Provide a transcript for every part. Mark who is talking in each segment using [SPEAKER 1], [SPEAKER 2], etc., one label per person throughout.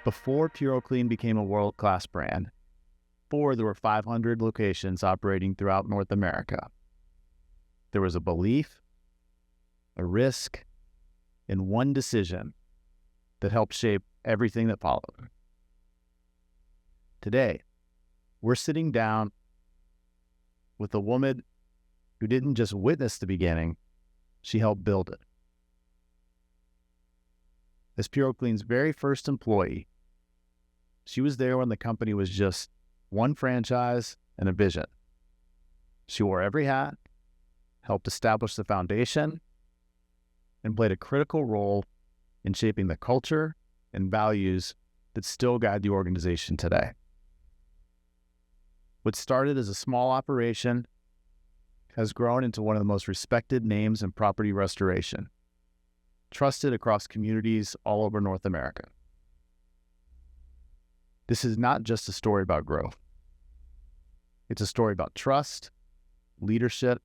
[SPEAKER 1] Before PuroClean became a world-class brand, before there were 500 locations operating throughout North America, there was a belief, a risk, and one decision that helped shape everything that followed. Today, we're sitting down with a woman who didn't just witness the beginning, she helped build it. As PuroClean's very first employee, she was there when the company was just one franchise and a vision. She wore every hat, helped establish the foundation, and played a critical role in shaping the culture and values that still guide the organization today. What started as a small operation has grown into one of the most respected names in property restoration, trusted across communities all over North America. This is not just a story about growth. It's a story about trust, leadership,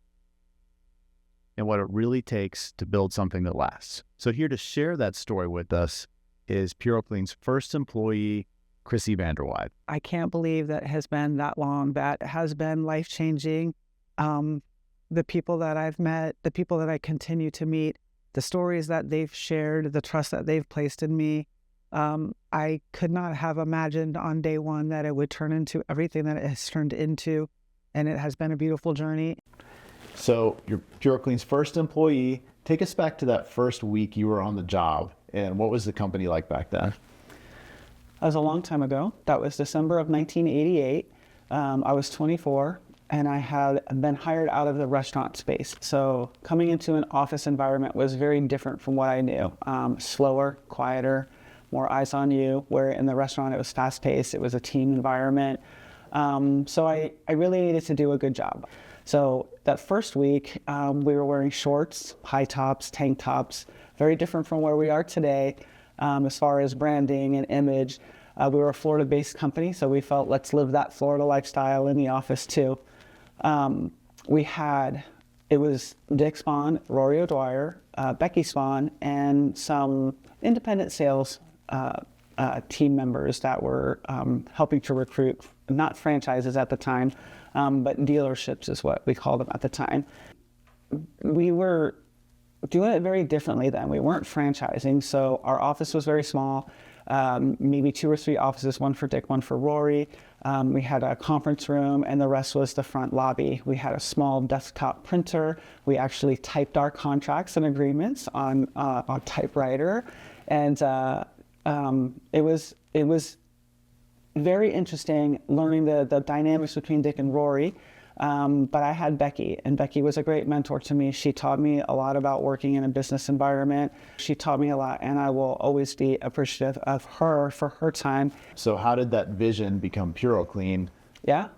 [SPEAKER 1] and what it really takes to build something that lasts. So here to share that story with us is PuroClean's first employee, Chrissy Vanderwide.
[SPEAKER 2] I can't believe that has been that long. That has been life-changing. The people that I've met, the people that I continue to meet, the stories that they've shared, the trust that they've placed in me, I could not have imagined on day one that it would turn into everything that it has turned into, and it has been a beautiful journey.
[SPEAKER 1] So you're PuroClean's first employee. Take us back to that first week you were on the job, and what was the company like back then?
[SPEAKER 2] That was a long time ago. That was December of 1988. I was 24, and I had been hired out of the restaurant space. So coming into an office environment was very different from what I knew. Slower, quieter, more eyes on you, where in the restaurant it was fast-paced, it was a team environment. So I really needed to do a good job. So that first week, we were wearing shorts, high tops, tank tops, very different from where we are today as far as branding and image. We were a Florida-based company, so we felt let's live that Florida lifestyle in the office too. It was Dick Spahn, Rory O'Dwyer, Becky Spahn, and some independent sales team members that were helping to recruit, not franchises at the time, but dealerships is what we called them at the time. We were doing it very differently then. We weren't franchising, so our office was very small, maybe 2 or 3 offices, one for Dick, one for Rory. We had a conference room, and the rest was the front lobby. We had a small desktop printer. We actually typed our contracts and agreements on a typewriter, and it was very interesting learning the dynamics between Dick and Rory. But I had Becky, and Becky was a great mentor to me. She taught me a lot about working in a business environment. She taught me a lot, and I will always be appreciative of her for her time.
[SPEAKER 1] So how did that vision become PuroClean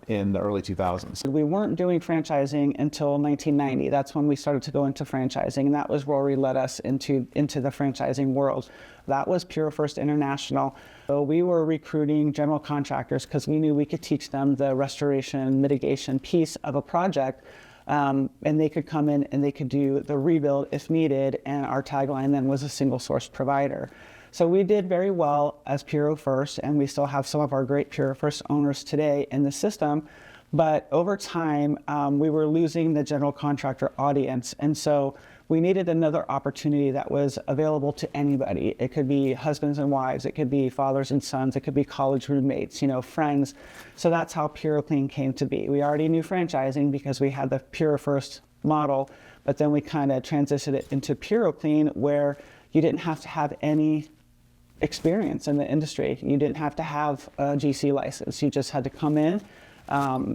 [SPEAKER 1] in the early 2000s?
[SPEAKER 2] We weren't doing franchising until 1990. That's when we started to go into franchising, and that was Rory led us into the franchising world. That was Puro First International. So we were recruiting general contractors because we knew we could teach them the restoration mitigation piece of a project, and they could come in and they could do the rebuild if needed, and our tagline then was a single source provider. So we did very well as Puro First, and we still have some of our great Puro First owners today in the system. But over time, we were losing the general contractor audience. And so we needed another opportunity that was available to anybody. It could be husbands and wives, it could be fathers and sons, it could be college roommates, friends. So that's how PuroClean came to be. We already knew franchising because we had the Puro First model, but then we kind of transitioned it into PuroClean, where you didn't have to have any experience in the industry. You didn't have to have a GC license. You just had to come in,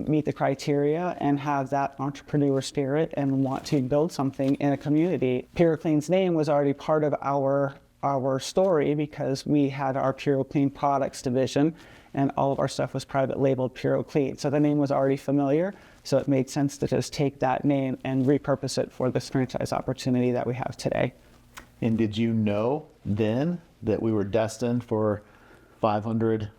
[SPEAKER 2] meet the criteria, and have that entrepreneur spirit and want to build something in a community. PuroClean's name was already part of our story because we had our PuroClean products division, and all of our stuff was private labeled PuroClean. So the name was already familiar, so it made sense to just take that name and repurpose it for this franchise opportunity that we have today.
[SPEAKER 1] And did you know then that we were destined for 500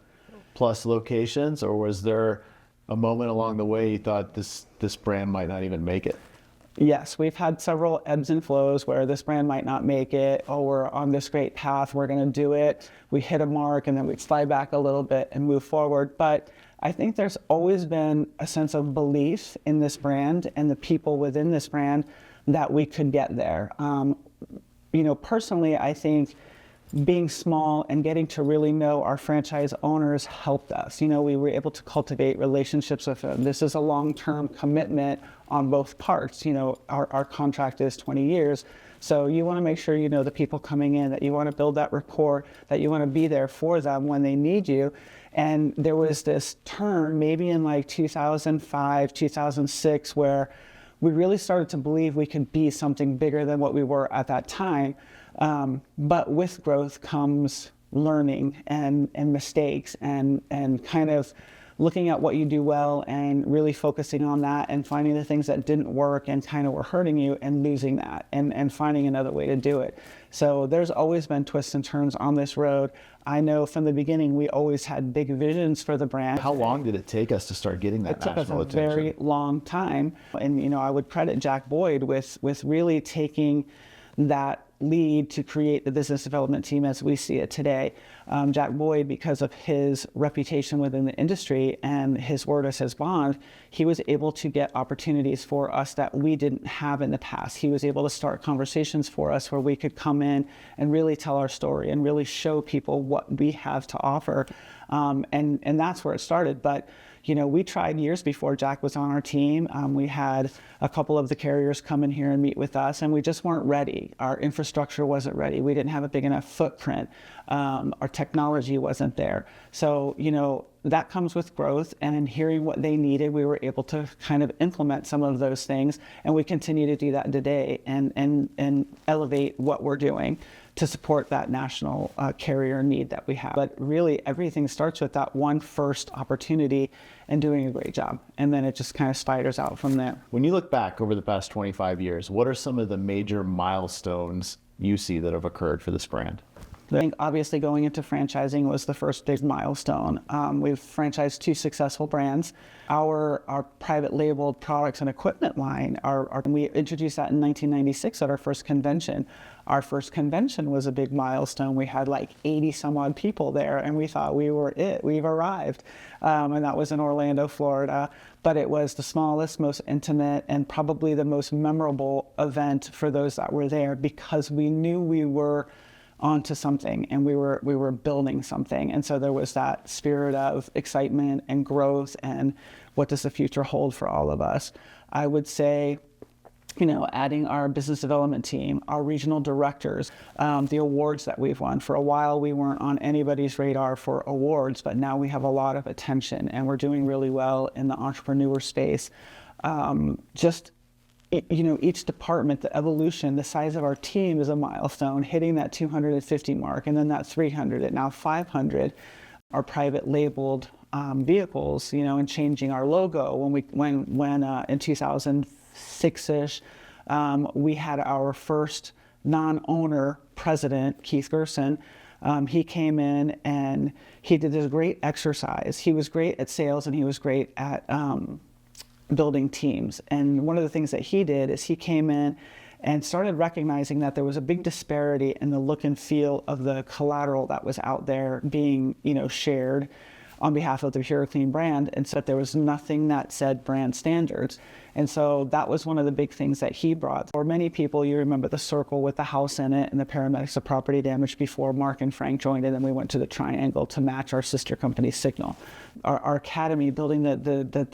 [SPEAKER 1] plus locations, or was there a moment along the way you thought this brand might not even make it?
[SPEAKER 2] Yes, we've had several ebbs and flows where this brand might not make it. Oh, we're on this great path, we're going to do it. We hit a mark and then we slide back a little bit and move forward. But I think there's always been a sense of belief in this brand and the people within this brand that we could get there. Personally, I think being small and getting to really know our franchise owners helped us. We were able to cultivate relationships with them. This is a long-term commitment on both parts. Our contract is 20 years. So you want to make sure you know the people coming in, that you want to build that rapport, that you want to be there for them when they need you. And there was this turn maybe in like 2005, 2006, where we really started to believe we could be something bigger than what we were at that time. But with growth comes learning and mistakes and kind of looking at what you do well and really focusing on that and finding the things that didn't work and kind of were hurting you and losing that and finding another way to do it. So there's always been twists and turns on this road. I know from the beginning we always had big visions for the brand.
[SPEAKER 1] How long did it take us to start getting that national attention?
[SPEAKER 2] It took us a very long time. And I would credit Jack Boyd with really taking that lead to create the business development team as we see it today. Jack Boyd, because of his reputation within the industry and his word as his bond, he was able to get opportunities for us that we didn't have in the past. He was able to start conversations for us where we could come in and really tell our story and really show people what we have to offer. And that's where it started. But we tried years before Jack was on our team. We had a couple of the carriers come in here and meet with us, and we just weren't ready. Our infrastructure wasn't ready. We didn't have a big enough footprint. Our technology wasn't there. So, that comes with growth, and in hearing what they needed, we were able to kind of implement some of those things, and we continue to do that today and elevate what we're doing to support that national carrier need that we have. But really, everything starts with that one first opportunity and doing a great job. And then it just kind of spiders out from there.
[SPEAKER 1] When you look back over the past 25 years, what are some of the major milestones you see that have occurred for this brand?
[SPEAKER 2] I think obviously going into franchising was the first big milestone. We've franchised 2 successful brands. Our private labeled products and equipment line, we introduced that in 1996 at our first convention. Our first convention was a big milestone. We had like 80 some odd people there, and we thought we were it. We've arrived. And that was in Orlando, Florida. But it was the smallest, most intimate, and probably the most memorable event for those that were there, because we knew we were onto something and we were building something. And so there was that spirit of excitement and growth and what does the future hold for all of us. I would say, adding our business development team, our regional directors, the awards that we've won. For a while, we weren't on anybody's radar for awards, but now we have a lot of attention and we're doing really well in the entrepreneur space. Each department, the evolution, the size of our team is a milestone, hitting that 250 mark, and then that 300, and now 500. Our private labeled vehicles, and changing our logo. When in 2006-ish, we had our first non-owner president, Keith Gerson. He came in and he did this great exercise. He was great at sales and he was great at building teams. And one of the things that he did is he came in and started recognizing that there was a big disparity in the look and feel of the collateral that was out there being, shared on behalf of the PureClean brand, and so there was nothing that said brand standards. And so that was one of the big things that he brought. For many people, you remember the circle with the house in it and the paramedics of property damage before Mark and Frank joined it, and we went to the triangle to match our sister company Signal. Our academy, building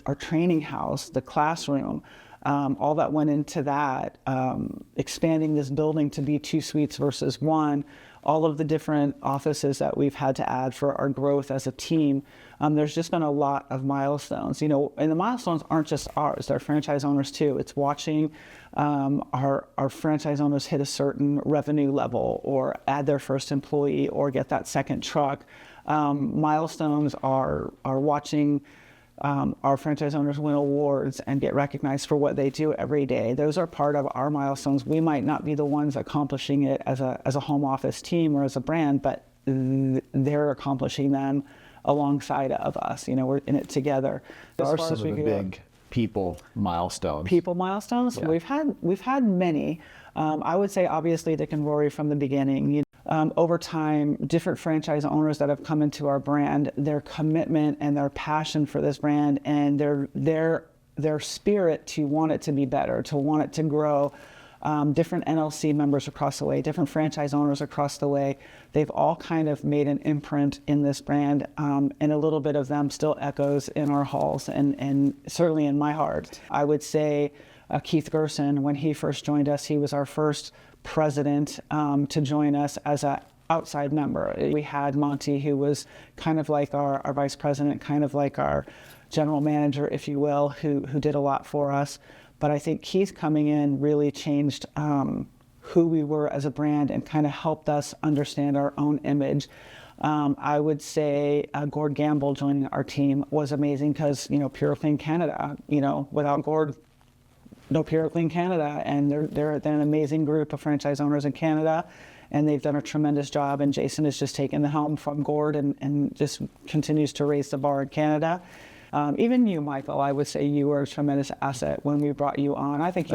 [SPEAKER 2] our training house, the classroom, all that went into that, expanding this building to be 2 suites versus 1, all of the different offices that we've had to add for our growth as a team. There's just been a lot of milestones, and the milestones aren't just ours, they're franchise owners too. It's watching our franchise owners hit a certain revenue level or add their first employee or get that second truck. Milestones are watching our franchise owners win awards and get recognized for what they do every day. Those are part of our milestones. We might not be the ones accomplishing it as a home office team or as a brand, but they're accomplishing them alongside of us. We're in it together.
[SPEAKER 1] As far as the big people milestones?
[SPEAKER 2] People milestones?
[SPEAKER 1] Yeah.
[SPEAKER 2] We've had many. I would say obviously Dick and Rory from the beginning. Over time, different franchise owners that have come into our brand, their commitment and their passion for this brand and their spirit to want it to be better, to want it to grow. Different NLC members across the way, different franchise owners across the way, they've all kind of made an imprint in this brand, and a little bit of them still echoes in our halls and certainly in my heart. I would say Keith Gerson, when he first joined us, he was our first president to join us as an outside member. We had Monty, who was kind of like our vice president, kind of like our general manager, if you will, who did a lot for us. But I think Keith coming in really changed who we were as a brand and kind of helped us understand our own image. I would say Gord Gamble joining our team was amazing because, Pure Clean Canada, without Gord, no Pure Clean Canada. And they're an amazing group of franchise owners in Canada. And they've done a tremendous job. And Jason has just taken the helm from Gord and just continues to raise the bar in Canada. Even you, Michael, I would say you were a tremendous asset when we brought you on. I think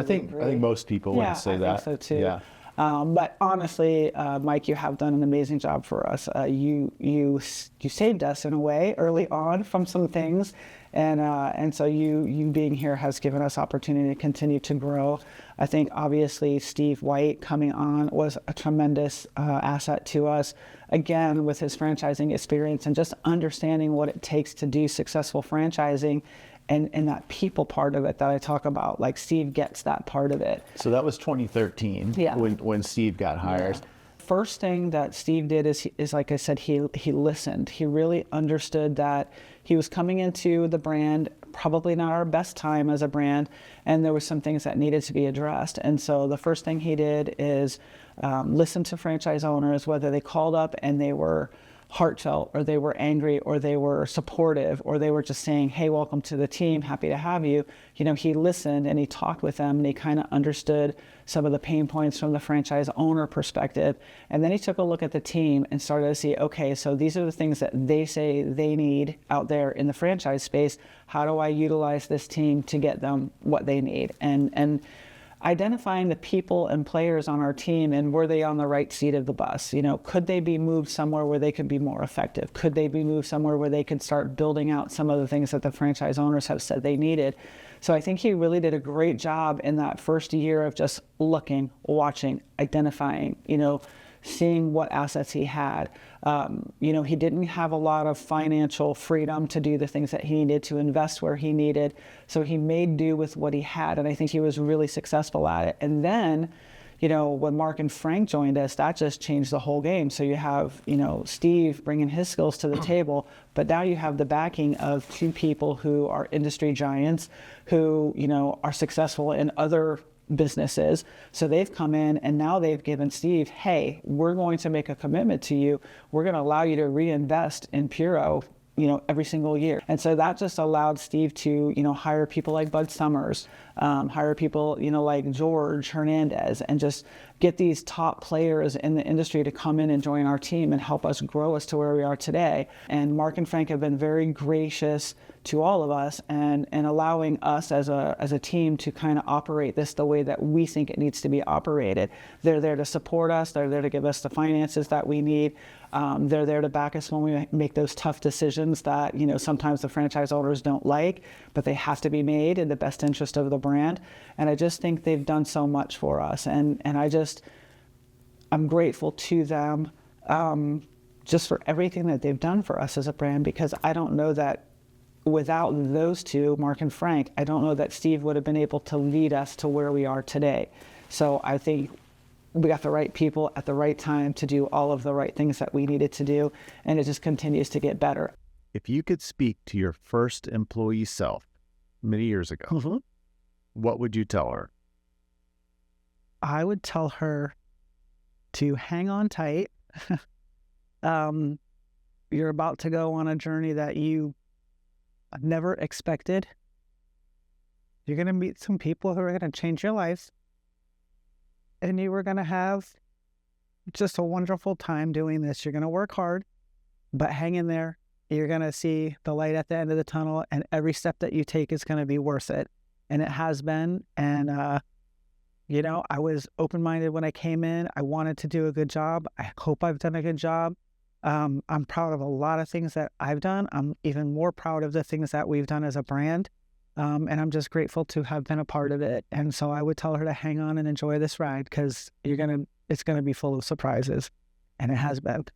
[SPEAKER 1] most people would say that.
[SPEAKER 2] Yeah, I think so too.
[SPEAKER 1] Yeah.
[SPEAKER 2] But honestly, Mike, you have done an amazing job for us. You saved us in a way early on from some things, and so you being here has given us opportunity to continue to grow. I think obviously Steve White coming on was a tremendous asset to us. Again, with his franchising experience and just understanding what it takes to do successful franchising. And that people part of it that I talk about, like Steve gets that part of it.
[SPEAKER 1] So that was 2013 when Steve got hired.
[SPEAKER 2] Yeah. First thing that Steve did is like I said, he listened. He really understood that he was coming into the brand, probably not our best time as a brand, and there were some things that needed to be addressed. And so the first thing he did is listen to franchise owners, whether they called up and they were heartfelt or they were angry or they were supportive or they were just saying, hey, welcome to the team, happy to have you. He listened and he talked with them and he kind of understood some of the pain points from the franchise owner perspective. And then he took a look at the team and started to see, okay, so these are the things that they say they need out there in the franchise space. How do I utilize this team to get them what they need? And identifying the people and players on our team and were they on the right seat of the bus? Could they be moved somewhere where they could be more effective? Could they be moved somewhere where they could start building out some of the things that the franchise owners have said they needed? So I think he really did a great job in that first year of just looking, watching, identifying, seeing what assets he had. He didn't have a lot of financial freedom to do the things that he needed to invest where he needed. So he made do with what he had. And I think he was really successful at it. And then, when Mark and Frank joined us, that just changed the whole game. So you have, Steve bringing his skills to the table, but now you have the backing of two people who are industry giants who, are successful in other businesses. So they've come in and now they've given Steve, hey, we're going to make a commitment to you. We're going to allow you to reinvest in Puro, every single year. And so that just allowed Steve to, hire people like Bud Summers, hire people, like George Hernandez, and just get these top players in the industry to come in and join our team and help us grow us to where we are today. And Mark and Frank have been very gracious to all of us and allowing us as a team to kind of operate this the way that we think it needs to be operated. They're there to support us. They're there to give us the finances that we need. They're there to back us when we make those tough decisions that, sometimes the franchise owners don't like, but they have to be made in the best interest of the brand. And I just think they've done so much for us. And I'm grateful to them just for everything that they've done for us as a brand, because I don't know that without those two, Mark and Frank, I don't know that Steve would have been able to lead us to where we are today. So I think we got the right people at the right time to do all of the right things that we needed to do, and it just continues to get better.
[SPEAKER 1] If you could speak to your first employee self many years ago, what would you tell her?
[SPEAKER 2] I would tell her to hang on tight. You're about to go on a journey that you never expected. You're going to meet some people who are going to change your life. And you were going to have just a wonderful time doing this. You're going to work hard, but hang in there. You're going to see the light at the end of the tunnel, and every step that you take is going to be worth it. And it has been. And, you know, I was open-minded when I came in. I wanted to do a good job. I hope I've done a good job. I'm proud of a lot of things that I've done. I'm even more proud of the things that we've done as a brand. And I'm just grateful to have been a part of it. And so I would tell her to hang on and enjoy this ride, because it's going to be full of surprises. And it has been.